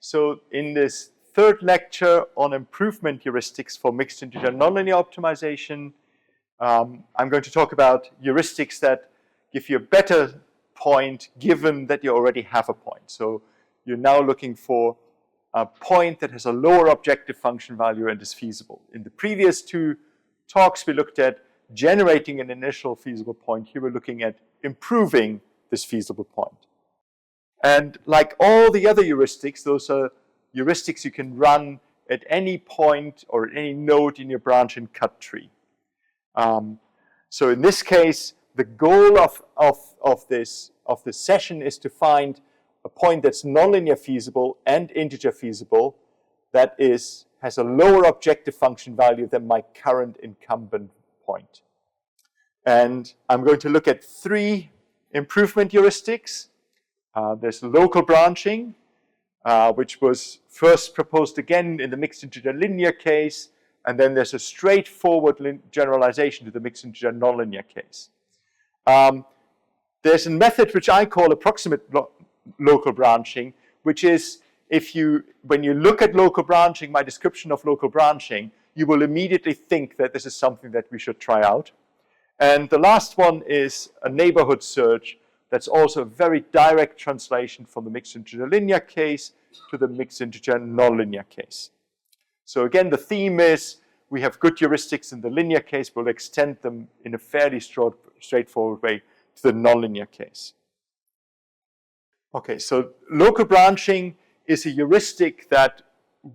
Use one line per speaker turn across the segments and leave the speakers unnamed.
So in this third lecture on improvement heuristics for mixed integer nonlinear optimization, I'm going to talk about heuristics that give you a better point given that you already have a point. So you're now looking for a point that has a lower objective function value and is feasible. In the previous two talks, we looked at generating an initial feasible point. Here we're looking at improving this feasible point. And like all the other heuristics, those are heuristics you can run at any point or at any node in your branch and cut tree. So in this case, the goal of this session is to find a point that's nonlinear feasible and integer feasible that has a lower objective function value than my current incumbent point. And I'm going to look at three improvement heuristics. There's local branching, which was first proposed again in the mixed integer linear case, and then there's a straightforward generalization to the mixed integer nonlinear case. There's a method which I call approximate local branching, which is when you look at local branching, my description of local branching, you will immediately think that this is something that we should try out. And the last one is a neighborhood search. That's also a very direct translation from the mixed integer linear case to the mixed integer nonlinear case. So again, the theme is we have good heuristics in the linear case, but we'll extend them in a fairly straightforward way to the nonlinear case. Okay, so local branching is a heuristic that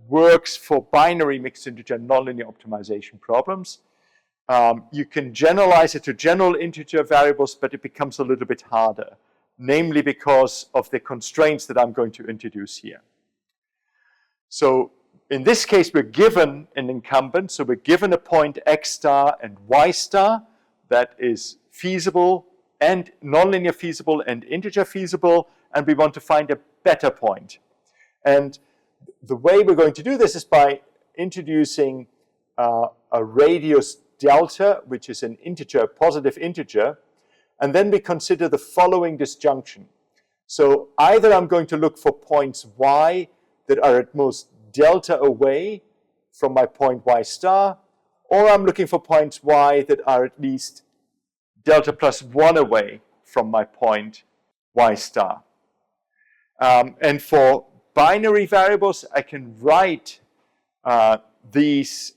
works for binary mixed integer nonlinear optimization problems. You can generalize it to general integer variables, but it becomes a little bit harder, namely because of the constraints that I'm going to introduce here. So in this case, we're given an incumbent, so we're given a point x star and y star that is feasible and nonlinear feasible and integer feasible, and we want to find a better point. And the way we're going to do this is by introducing a radius delta, which is an integer, a positive integer, and then we consider the following disjunction. So either I'm going to look for points y that are at most delta away from my point y star, or I'm looking for points y that are at least delta plus 1 away from my point y star. And for binary variables, I can write these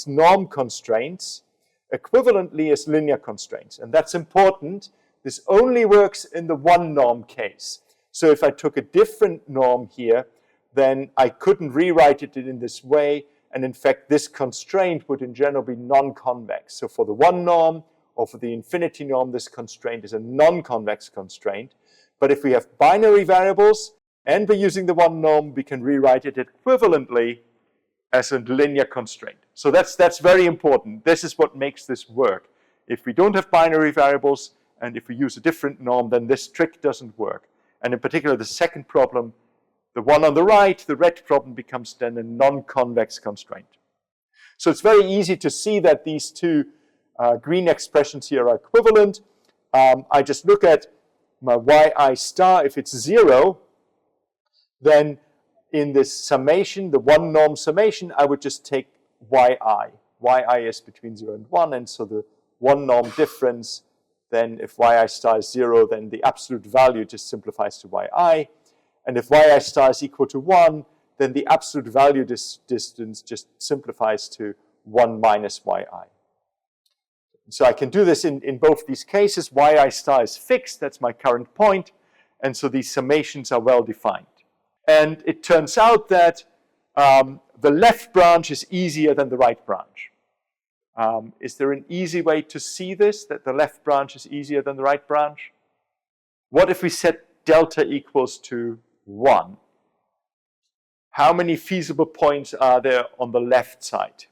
norm constraints equivalently as linear constraints. And that's important. This only works in the one norm case. So if I took a different norm here, then I couldn't rewrite it in this way. And in fact, this constraint would in general be non-convex. So for the one norm or for the infinity norm, this constraint is a non-convex constraint. But if we have binary variables and we're using the one norm, we can rewrite it equivalently as a linear constraint. So that's very important. This is what makes this work. If we don't have binary variables and if we use a different norm, then this trick doesn't work. And in particular, the second problem, the one on the right, the red problem, becomes then a non-convex constraint. So it's very easy to see that these two green expressions here are equivalent. I just look at my yi star. If it's 0, then in this summation, the one norm summation, I would just take yi. Yi is between 0 and 1, and so the one norm difference, then if yi star is 0, then the absolute value just simplifies to yi. And if yi star is equal to 1, then the absolute value distance just simplifies to 1 minus yi. So I can do this in both these cases. Yi star is fixed, that's my current point, and so these summations are well defined. And it turns out that the left branch is easier than the right branch. Is there an easy way to see this, that the left branch is easier than the right branch? What if we set delta equals to 1? How many feasible points are there on the left side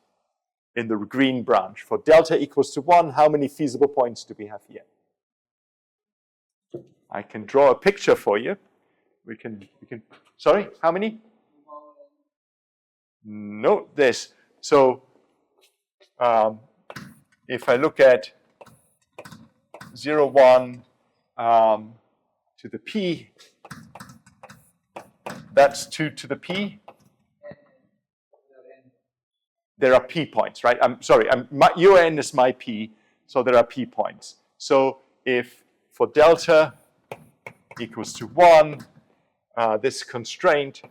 in the green branch? For delta equals to 1, how many feasible points do we have here? I can draw a picture for you. We can, sorry, how many? No, this. So if I look at 0, 1 to the p, That's 2 to the p. There are p points, right? I'm sorry, your n is my p, so there are p points. So if for delta equals to 1, this constraint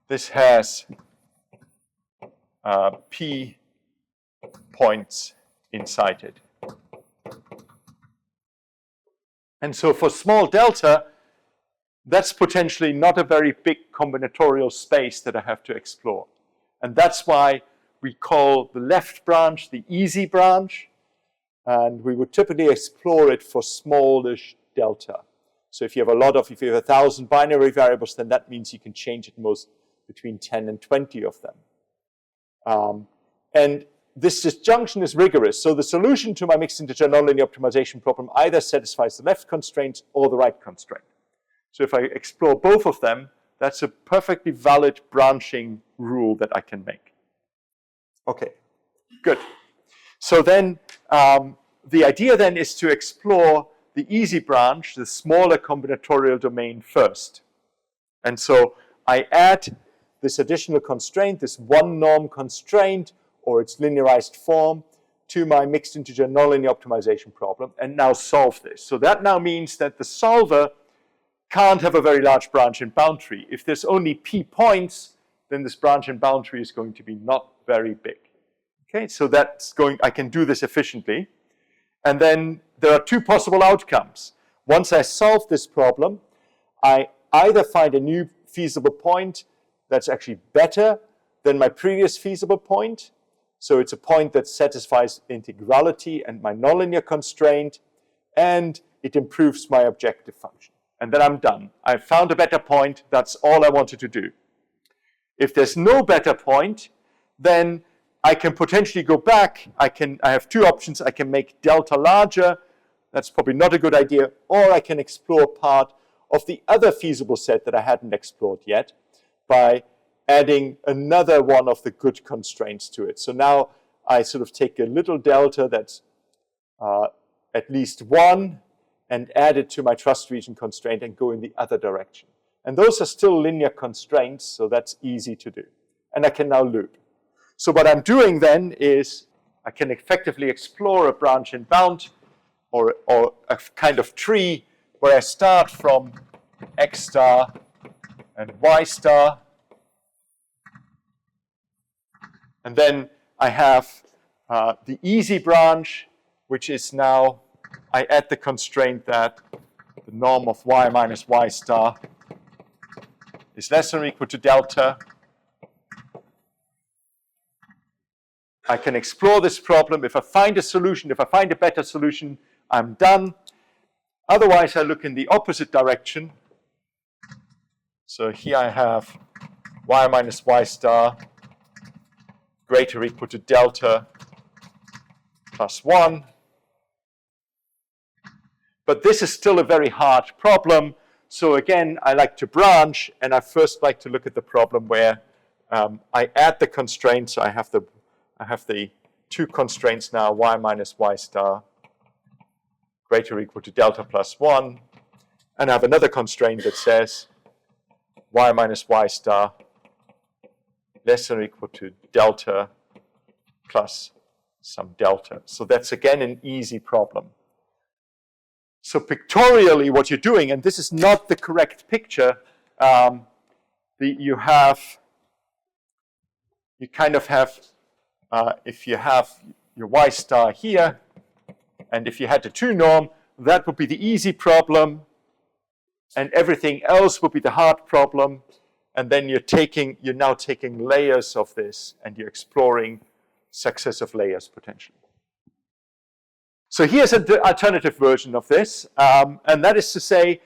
this has p points inside it. And so for small delta, that's potentially not a very big combinatorial space that I have to explore. And that's why we call the left branch the easy branch, and we would typically explore it for smallish delta. So if you have 1,000 binary variables, then that means you can change it most between 10 and 20 of them. And this disjunction is rigorous. So the solution to my mixed integer nonlinear optimization problem either satisfies the left constraint or the right constraint. So if I explore both of them, that's a perfectly valid branching rule that I can make. Okay, good. So then the idea then is to explore the easy branch, the smaller combinatorial domain first. And so I add this additional constraint, this one norm constraint, or its linearized form, to my mixed integer nonlinear optimization problem, and now solve this. So that now means that the solver can't have a very large branch and boundary. If there's only p points, then this branch and boundary is going to be not very big. Okay, so I can do this efficiently. And then there are two possible outcomes. Once I solve this problem, I either find a new feasible point that's actually better than my previous feasible point. So it's a point that satisfies integrality and my nonlinear constraint, and it improves my objective function. And then I'm done. I've found a better point. That's all I wanted to do. If there's no better point, then I can potentially go back. I have two options. I can make delta larger. That's probably not a good idea. Or I can explore part of the other feasible set that I hadn't explored yet by adding another one of the good constraints to it. So now I sort of take a little delta that's at least 1 and add it to my trust region constraint and go in the other direction. And those are still linear constraints, so that's easy to do. And I can now loop. So what I'm doing then is I can effectively explore a branch and bound or a kind of tree where I start from x star and y star. And then I have the easy branch, which is now, I add the constraint that the norm of y minus y star is less than or equal to delta. I can explore this problem. If I find a solution, if I find a better solution, I'm done. Otherwise, I look in the opposite direction. So here I have y minus y star greater or equal to delta plus 1. But this is still a very hard problem. So again, I like to branch, and I first like to look at the problem where I add the constraints. So I have the two constraints now, y minus y star greater or equal to delta plus 1. And I have another constraint that says y minus y star less than or equal to delta plus some delta. So that's again an easy problem. So pictorially what you're doing, and this is not the correct picture, you kind of have, if you have your y star here, and if you had the 2 norm, that would be the easy problem, and everything else would be the hard problem. And then you're now taking layers of this, and you're exploring successive layers potentially. So here's an alternative version of this, and that is to say,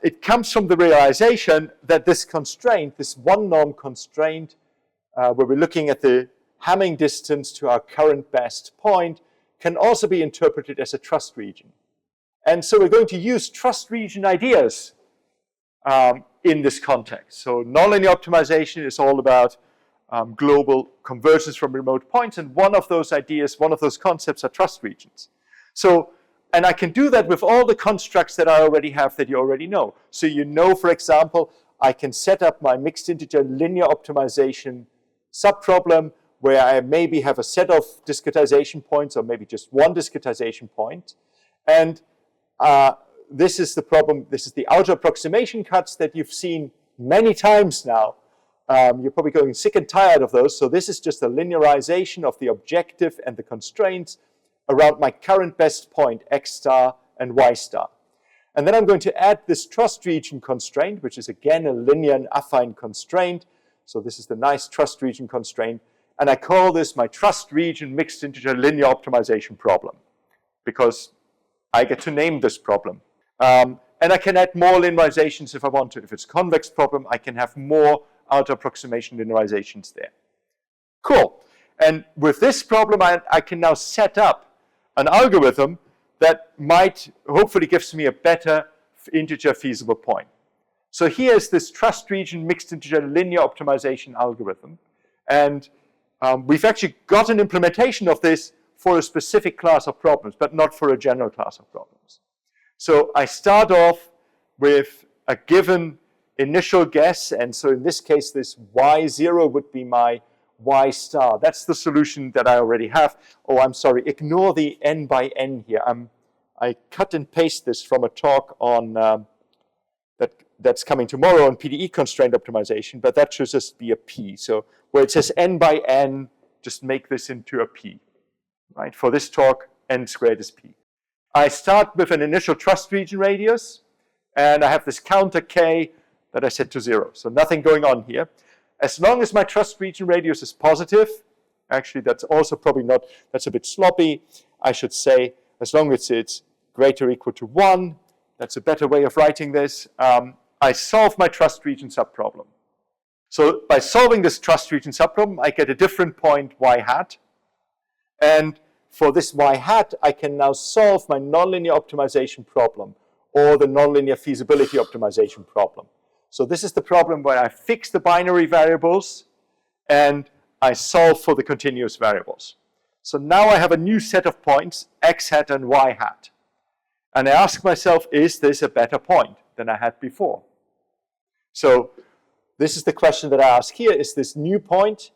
it comes from the realization that this constraint, this one norm constraint, where we're looking at the Hamming distance to our current best point, can also be interpreted as a trust region. And so we're going to use trust region ideas in this context. So nonlinear optimization is all about global convergence from remote points, and one of those ideas, one of those concepts are trust regions. So And I can do that with all the constructs that I already have that you already know. So you know, for example, I can set up my mixed integer linear optimization subproblem where I maybe have a set of discretization points or maybe just one discretization point. And this is the problem. This is the outer approximation cuts that you've seen many times now. You're probably going sick and tired of those. So this is just a linearization of the objective and the constraints around my current best point, x star and y star. And then I'm going to add this trust region constraint, which is again a linear and affine constraint. So this is the nice trust region constraint. And I call this my trust region mixed integer linear optimization problem, because I get to name this problem. And I can add more linearizations if I want to. If it's a convex problem, I can have more outer approximation linearizations there. Cool. And with this problem, I can now set up an algorithm that might hopefully gives me a better integer feasible point. So here's this trust region mixed integer linear optimization algorithm. And we've actually got an implementation of this for a specific class of problems, but not for a general class of problems. So I start off with a given initial guess. And so in this case, this y0 would be my y star. That's the solution that I already have. Oh, I'm sorry, ignore the n by n here. I cut and paste this from a talk on that's coming tomorrow on PDE constraint optimization, but that should just be a p. So where it says n by n, just make this into a p. Right? For this talk, n squared is p. I start with an initial trust region radius, and I have this counter k that I set to 0. So nothing going on here. As long as my trust region radius is positive, actually that's also probably not, that's a bit sloppy. I should say, as long as it's greater or equal to 1, that's a better way of writing this, I solve my trust region subproblem. So by solving this trust region subproblem, I get a different point y hat. And for this y hat, I can now solve my nonlinear optimization problem or the nonlinear feasibility optimization problem. So this is the problem where I fix the binary variables and I solve for the continuous variables. So now I have a new set of points, x hat and y hat. And I ask myself, is this a better point than I had before? So this is the question that I ask here. Is this new point,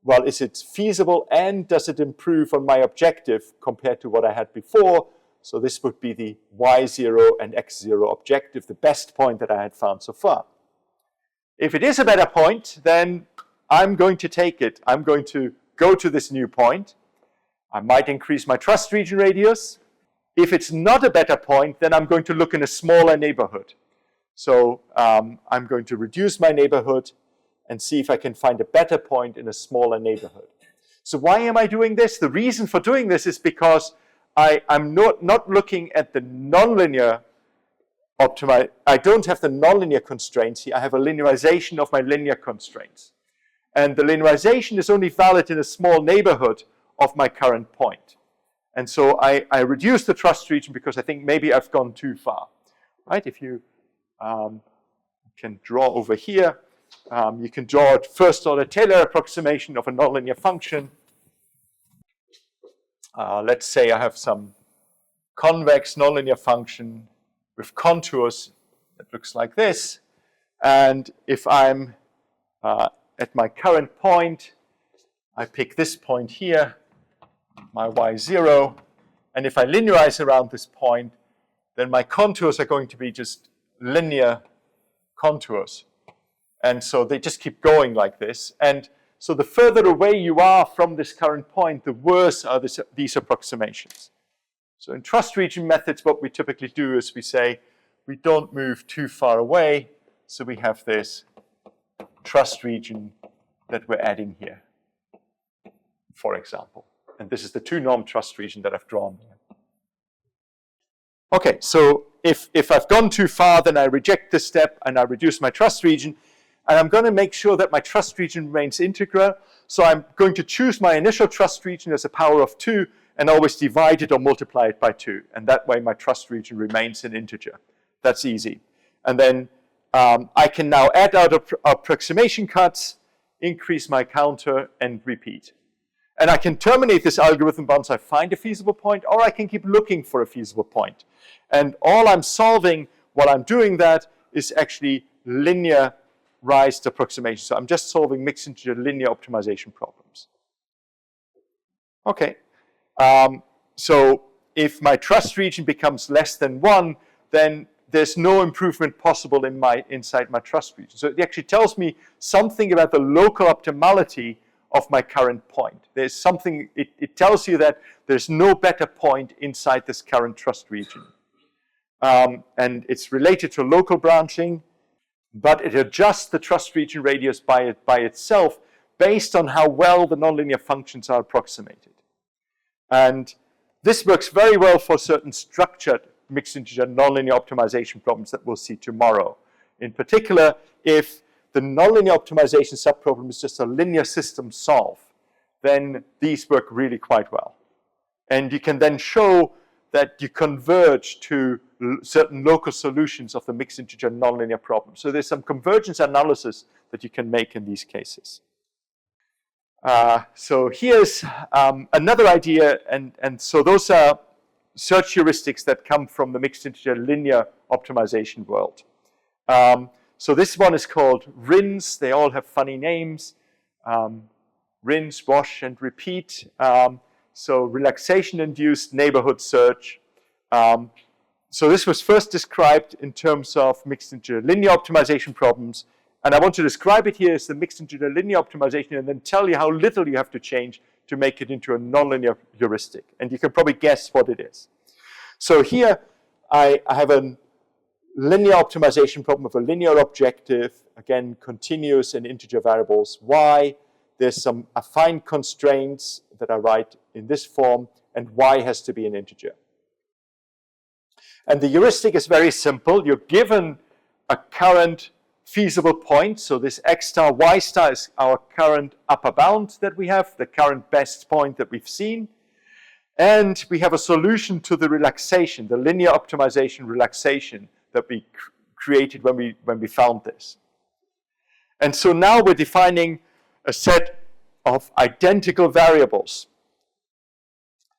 well, is it feasible and does it improve on my objective compared to what I had before? So this would be the y0 and x0 objective, the best point that I had found so far. If it is a better point, then I'm going to take it. I'm going to go to this new point. I might increase my trust region radius. If it's not a better point, then I'm going to look in a smaller neighborhood. So I'm going to reduce my neighborhood and see if I can find a better point in a smaller neighborhood. So why am I doing this? The reason for doing this is because I'm not looking at the nonlinear optimize. I don't have the nonlinear constraints here. I have a linearization of my linear constraints. And the linearization is only valid in a small neighborhood of my current point. And so I reduce the trust region because I think maybe I've gone too far. Right? If you can draw over here, you can draw a first order Taylor approximation of a nonlinear function. Let's say I have some convex nonlinear function with contours that looks like this. And if I'm at my current point, I pick this point here, my y0. And if I linearize around this point, then my contours are going to be just linear contours. And so they just keep going like this. And so the further away you are from this current point, the worse are these approximations. So in trust region methods, what we typically do is we say we don't move too far away. So we have this trust region that we're adding here, for example. And this is the 2-norm trust region that I've drawn here. Okay, so if I've gone too far, then I reject this step and I reduce my trust region. And I'm going to make sure that my trust region remains integral. So I'm going to choose my initial trust region as a power of 2 and always divide it or multiply it by 2. And that way my trust region remains an integer. That's easy. And then I can now add out approximation cuts, increase my counter, and repeat. And I can terminate this algorithm once I find a feasible point, or I can keep looking for a feasible point. And all I'm solving while I'm doing that is actually linearized approximation. So I'm just solving mixed integer linear optimization problems. Okay. So if my trust region becomes less than 1, then there's no improvement possible inside my trust region. So it actually tells me something about the local optimality of my current point. There's something, it tells you that there's no better point inside this current trust region. And it's related to local branching, but it adjusts the trust region radius by itself based on how well the nonlinear functions are approximated. And this works very well for certain structured mixed integer nonlinear optimization problems that we'll see tomorrow. In particular, if the nonlinear optimization subproblem is just a linear system solve, then these work really quite well. And you can then show that you converge to certain local solutions of the mixed integer nonlinear problem. So there's some convergence analysis that you can make in these cases. So here's another idea, and so those are search heuristics that come from the mixed integer linear optimization world. So this one is called RINS. They all have funny names. RINS, wash, and repeat. So relaxation-induced neighborhood search. So this was first described in terms of mixed integer linear optimization problems. And I want to describe it here as the mixed integer linear optimization and then tell you how little you have to change to make it into a nonlinear heuristic. And you can probably guess what it is. So here I have a linear optimization problem of a linear objective, again, continuous and integer variables y. There's some affine constraints that I write in this form, and y has to be an integer. And the heuristic is very simple. You're given a current feasible point. So this x star, y star is our current upper bound that we have, the current best point that we've seen. And we have a solution to the relaxation, the linear optimization relaxation that we created when we found this. And so now we're defining a set of identical variables.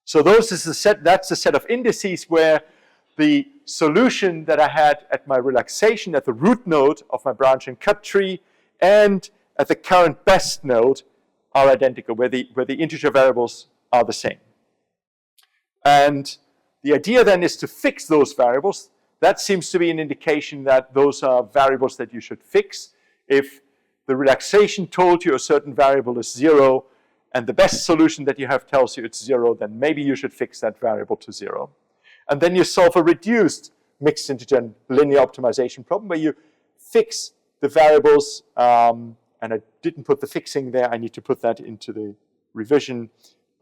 So that's the set of indices where the solution that I had at my relaxation at the root node of my branch and cut tree and at the current best node are identical, where the integer variables are the same. And the idea then is to fix those variables. That seems to be an indication that those are variables that you should fix. If the relaxation told you a certain variable is 0 and the best solution that you have tells you it's 0, then maybe you should fix that variable to 0. And then you solve a reduced mixed integer linear optimization problem where you fix the variables, and I didn't put the fixing there, I need to put that into the revision,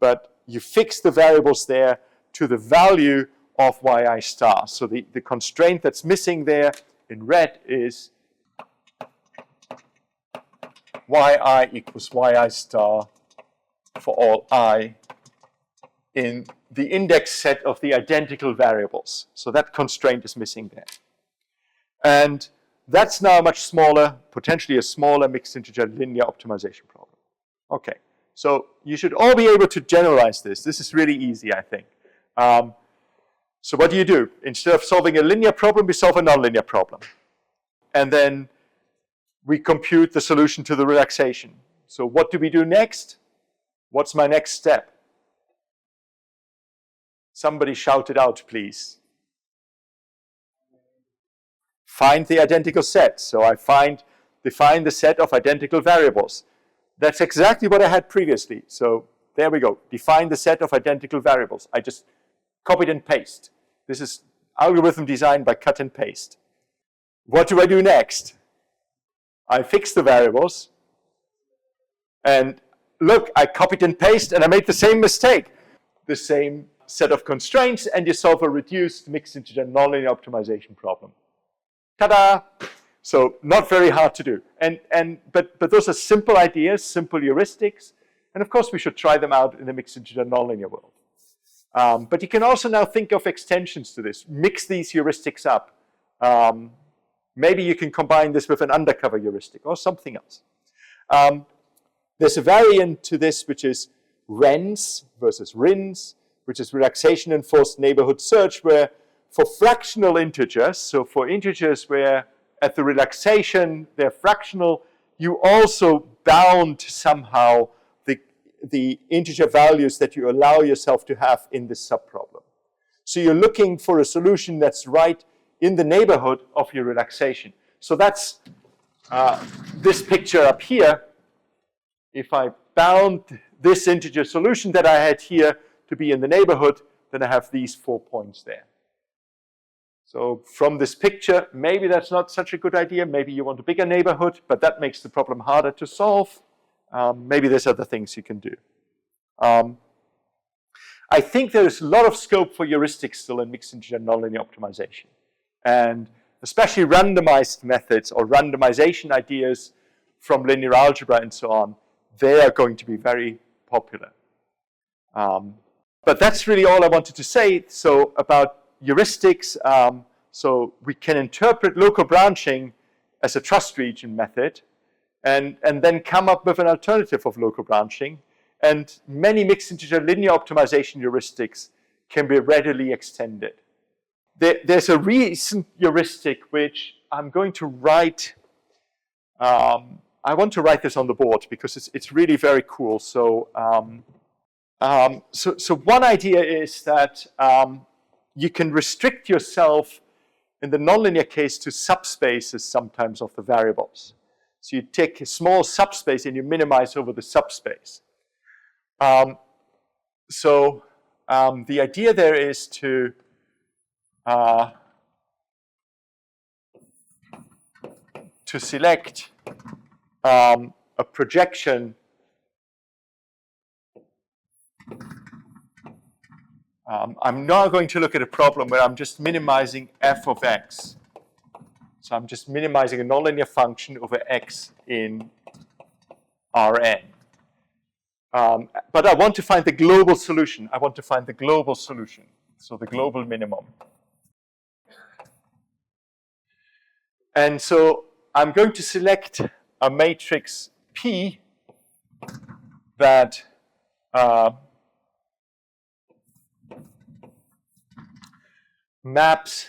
but you fix the variables there to the value of yi star. So the constraint that's missing there in red is yi equals yi star for all I in the index set of the identical variables. So that constraint is missing there. And that's now a much smaller, potentially a smaller mixed integer linear optimization problem. Okay, so you should all be able to generalize this. This is really easy, I think. So what do? Instead of solving a linear problem, we solve a nonlinear problem. And then we compute the solution to the relaxation. So what do we do next? What's my next step? Somebody shout it out, please. Find the identical set. So I define the set of identical variables. That's exactly what I had previously. So there we go. Define the set of identical variables. I just copied and paste. This is algorithm designed by cut and paste. What do I do next? I fix the variables. And look, I copied and pasted and I made the same mistake. The same set of constraints, and you solve a reduced mixed integer nonlinear optimization problem. Ta-da! So not very hard to do. But those are simple ideas, simple heuristics, and of course we should try them out in the mixed integer nonlinear world. But you can also now think of extensions to this. Mix these heuristics up. Maybe you can combine this with an undercover heuristic or something else. There's a variant to this, which is RENS versus RINS, which is relaxation enforced neighborhood search, where for fractional integers, so for integers where at the relaxation they're fractional, you also bound somehow the integer values that you allow yourself to have in this subproblem. So you're looking for a solution that's right in the neighborhood of your relaxation. So that's this picture up here. If I bound this integer solution that I had here to be in the neighborhood, then I have these 4 points there. So from this picture, maybe that's not such a good idea. Maybe you want a bigger neighborhood, but that makes the problem harder to solve. Maybe there's other things you can do. I think there's a lot of scope for heuristics still in mixed integer nonlinear optimization. And especially randomized methods or randomization ideas from linear algebra and so on, they are going to be very popular. But that's really all I wanted to say. So about heuristics, so we can interpret local branching as a trust region method and then come up with an alternative of local branching. And many mixed integer linear optimization heuristics can be readily extended. There's a recent heuristic which I'm going to write. I want to write this on the board because it's really very cool. So one idea is that you can restrict yourself in the nonlinear case to subspaces sometimes of the variables. So you take a small subspace and you minimize over the subspace. The idea there is to select a projection I'm now going to look at a problem where I'm just minimizing f of x. So I'm just minimizing a nonlinear function over x in Rn. But I want to find the global solution. I want to find the global solution, so the global minimum. And so I'm going to select a matrix P that maps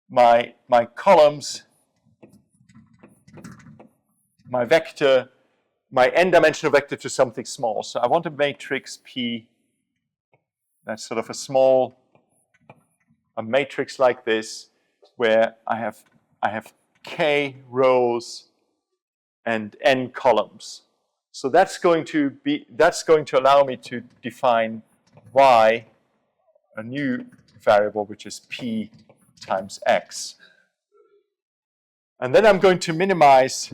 my columns, my vector, my n-dimensional vector to something small. So I want a matrix P that's sort of a matrix like this, where I have k rows and n columns. So that's going to allow me to define y, a new variable which is p times x. And then I'm going to minimize.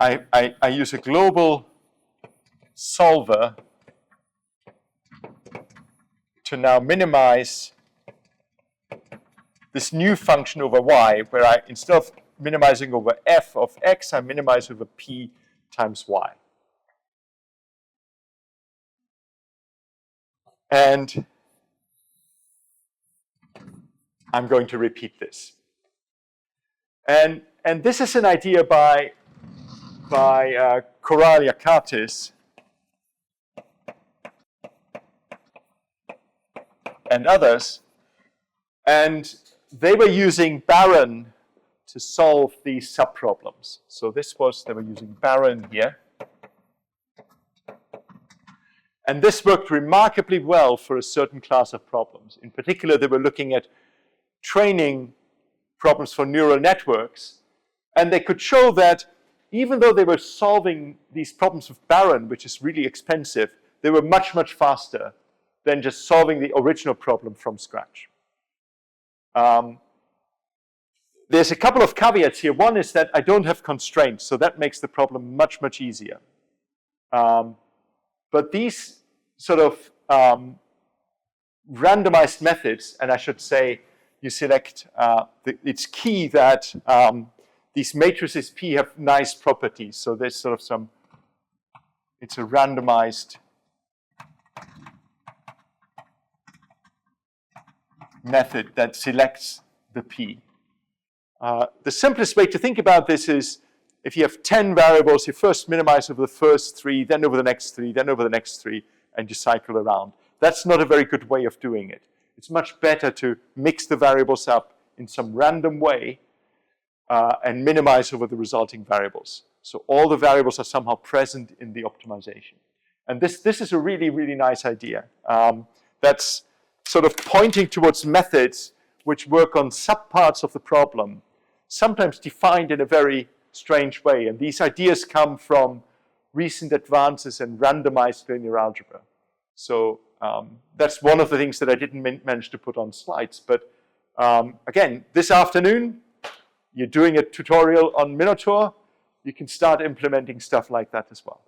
I use a global solver to now minimize this new function over y, where I, instead of minimizing over f of x, I minimize over p times y. And I'm going to repeat this. And this is an idea by Corral-Yakatis and others. And they were using Baron to solve these subproblems. So they were using Baron here. And this worked remarkably well for a certain class of problems. In particular, they were looking at training problems for neural networks. And they could show that even though they were solving these problems with Baron, which is really expensive, they were much, much faster than just solving the original problem from scratch. There's a couple of caveats here. One is that I don't have constraints, so that makes the problem much, much easier. But these sort of randomized methods, and I should say you select, it's key that these matrices P have nice properties. So there's sort of it's a randomized method that selects the P. The simplest way to think about this is if you have 10 variables, you first minimize over the first 3, then over the next 3, then over the next 3, and you cycle around. That's not a very good way of doing it. It's much better to mix the variables up in some random way and minimize over the resulting variables. So all the variables are somehow present in the optimization. And this is a really, really nice idea. That's sort of pointing towards methods which work on subparts of the problem, sometimes defined in a very strange way. And these ideas come from recent advances in randomized linear algebra. So that's one of the things that I didn't manage to put on slides. But again, this afternoon, you're doing a tutorial on Minotaur. You can start implementing stuff like that as well.